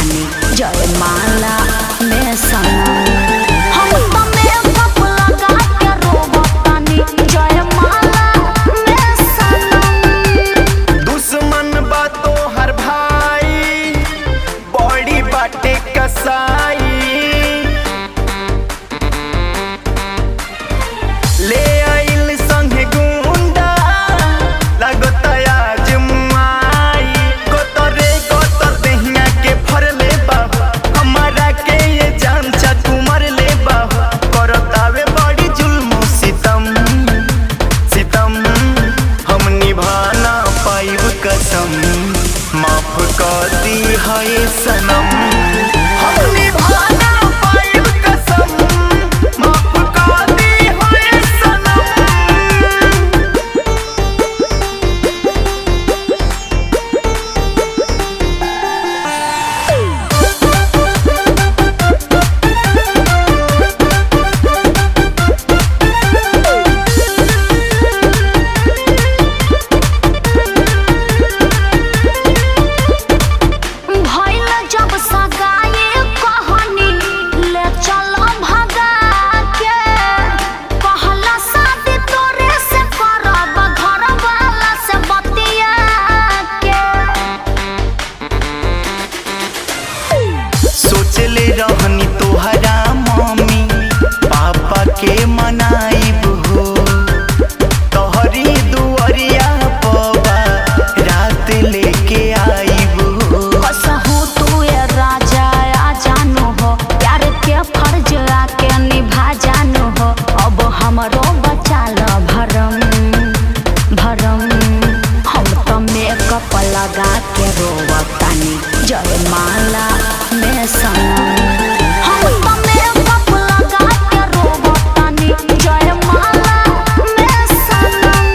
रोवतानी जयमाला में सनम। हम तो मेकअप लगा के रोवतानी जयमाला में सनम। दुश्मन बा तोहर भाई बड़ी बाटे कसाई, ले आइल संगे गुंडा लगता आज मुआई। गोतर देहिया के फरले बाबू हमारा के ये जान चाकू मरले बाबू। करतावे बड़ी जुल्म सितम सितम, हम निभाना पाइब कसम। माफ कर दी है सनम, हम निभाना पाइब कसम। माफ कर दी है सनम। भइल जब सगाई कहानी ले चलो भगा के। कहला शादी तोरे से करब घर वाला से बतिया के। सोचले रहनी तोहरा मम्मी पापा के मनाइब हो। तोहरी दुआरिया पवा रात लेके आइब हो। कसहु तू ये राजा आ जानू हो, प्यार के फर्ज आके निभा जानू हो। अब हमरो बचा ल भरम भरम। हम तो मेकअप लगा के रोवतानी जयमाला में सनम। हम तो मेकअप लगा के रोवतानी जयमाला में सनम।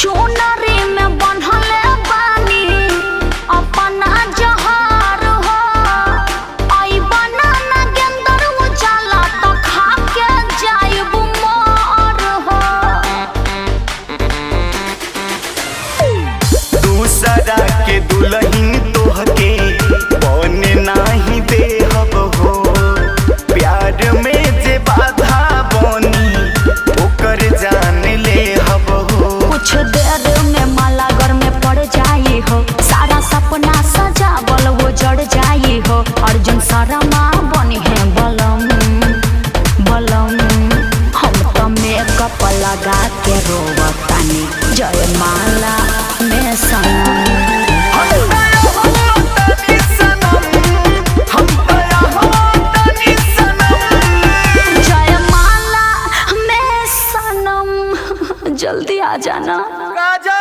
चुनरी में बंधले बानी अपना जहार हो। आई बनाना गेंदर उजाला तो खा के जाइब मोर हो। दूसरा के दुल्हन तोहके बने नाही देहब हो। प्यार में जे बाधा बनी ओकर जान लेहब हो। कुछ देर में माला घर में पड़ जाई हो। सारा सपना सजावल वो जड़ जाई हो। अर्जुन शर्मा बनी है बलम बलम। हम तो मेकअप लगा के रोवतानी जयमाला में सनम। हम दया हो तनी सनम, हम दया हो तनी सनम। जयमाला में सनम। जल्दी आ जाना। राजा